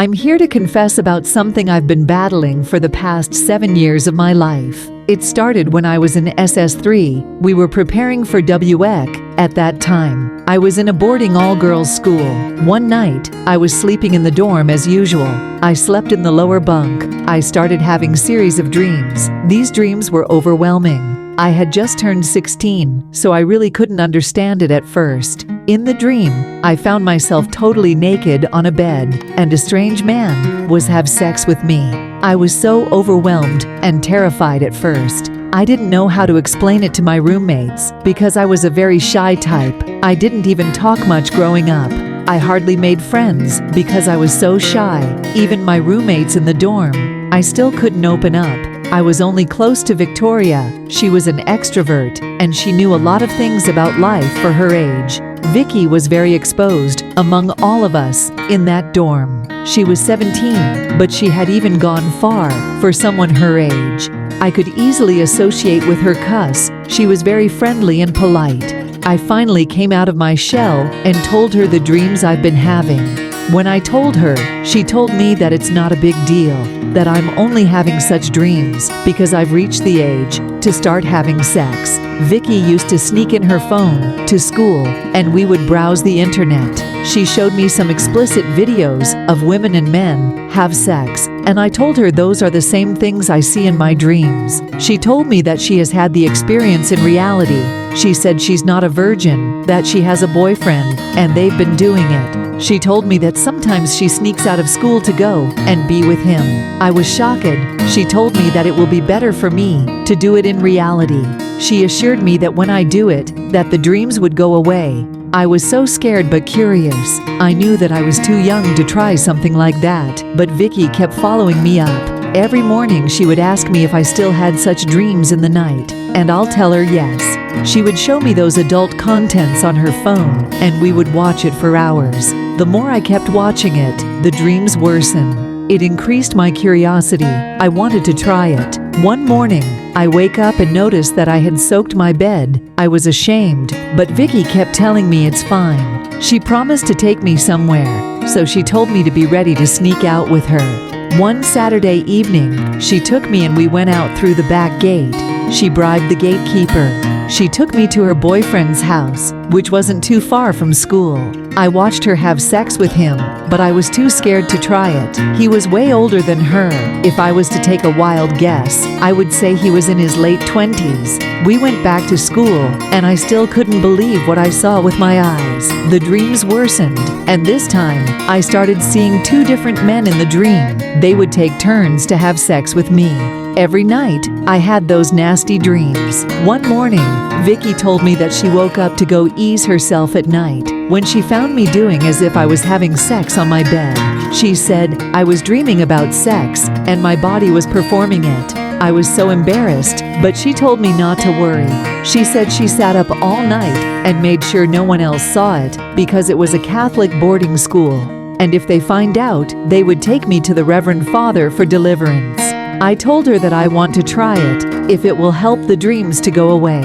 I'm here to confess about something I've been battling for the past 7 years of my life. It started when I was in SS3. We were preparing for WEC at that time. I was in a boarding all-girls school. One night, I was sleeping in the dorm as usual. I slept in the lower bunk. I started having series of dreams. These dreams were overwhelming. I had just turned 16, so I really couldn't understand it at first. In the dream, I found myself totally naked on a bed, and a strange man was having sex with me. I was so overwhelmed and terrified at first. I didn't know how to explain it to my roommates because I was a very shy type. I didn't even talk much growing up. I hardly made friends because I was so shy. Even my roommates in the dorm, I still couldn't open up. I was only close to Victoria. She was an extrovert, and she knew a lot of things about life for her age. Vicky was very exposed among all of us in that dorm. She was 17, but she had even gone far for someone her age. I could easily associate with her cuz she was very friendly and polite. I finally came out of my shell and told her the dreams I've been having. When I told her, she told me that it's not a big deal, that I'm only having such dreams because I've reached the age to start having sex. Vicky used to sneak in her phone to school, and we would browse the internet. She showed me some explicit videos of women and men have sex, and I told her those are the same things I see in my dreams. She told me that she has had the experience in reality. She said she's not a virgin, that she has a boyfriend, and they've been doing it. She told me that sometimes she sneaks out of school to go and be with him. I was shocked. She told me that it will be better for me to do it in reality. She assured me that when I do it, that the dreams would go away. I was so scared but curious. I knew that I was too young to try something like that, but Vicky kept following me up. Every morning she would ask me if I still had such dreams in the night, and I'll tell her yes. She would show me those adult contents on her phone, and we would watch it for hours. The more I kept watching it, the dreams worsened. It increased my curiosity. I wanted to try it. One morning, I wake up and notice that I had soaked my bed. I was ashamed, but Vicky kept telling me it's fine. She promised to take me somewhere, so she told me to be ready to sneak out with her. One Saturday evening, she took me and we went out through the back gate. She bribed the gatekeeper. She took me to her boyfriend's house, which wasn't too far from school. I watched her have sex with him, but I was too scared to try it. He was way older than her. If I was to take a wild guess, I would say he was in his late 20s. We went back to school, and I still couldn't believe what I saw with my eyes. The dreams worsened, and this time, I started seeing two different men in the dream. They would take turns to have sex with me. Every night, I had those nasty dreams. One morning, Vicky told me that she woke up to go ease herself at night when she found me doing as if I was having sex on my bed. She said I was dreaming about sex and my body was performing it. I was so embarrassed, but she told me not to worry. She said she sat up all night and made sure no one else saw it because it was a Catholic boarding school. And if they find out, they would take me to the Reverend Father for deliverance. I told her that I want to try it, if it will help the dreams to go away.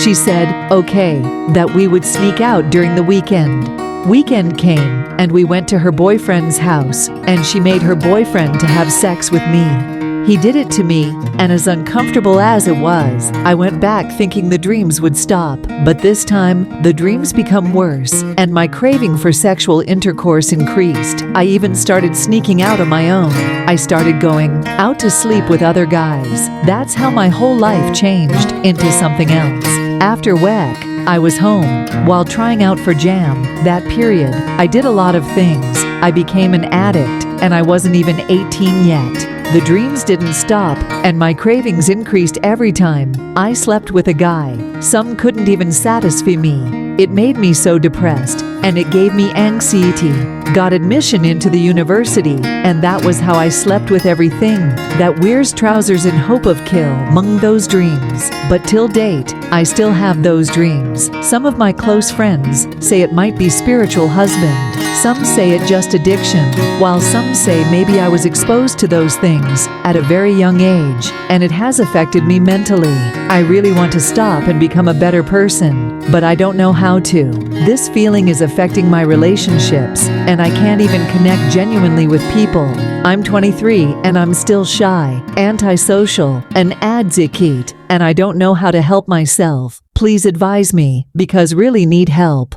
She said, okay, that we would sneak out during the weekend. Weekend came, and we went to her boyfriend's house, and she made her boyfriend to have sex with me. He did it to me, and as uncomfortable as it was, I went back thinking the dreams would stop. But this time, the dreams become worse, and my craving for sexual intercourse increased. I even started sneaking out on my own. I started going out to sleep with other guys. That's how my whole life changed into something else. After WEC, I was home while trying out for JAM. That period, I did a lot of things. I became an addict, and I wasn't even 18 yet. The dreams didn't stop, and my cravings increased every time I slept with a guy. Some couldn't even satisfy me. It made me so depressed, and it gave me anxiety. Got admission into the university, and that was how I slept with everything that wears trousers in hope of kill among those dreams. But till date, I still have those dreams. Some of my close friends say it might be spiritual husband. Some say it just addiction, while some say maybe I was exposed to those things at a very young age, and it has affected me mentally. I really want to stop and become a better person. but I don't know how to. This feeling is affecting my relationships, and I can't even connect genuinely with people. I'm 23 and I'm still shy, antisocial, and adzikit, and I don't know how to help myself. Please advise me, because really need help.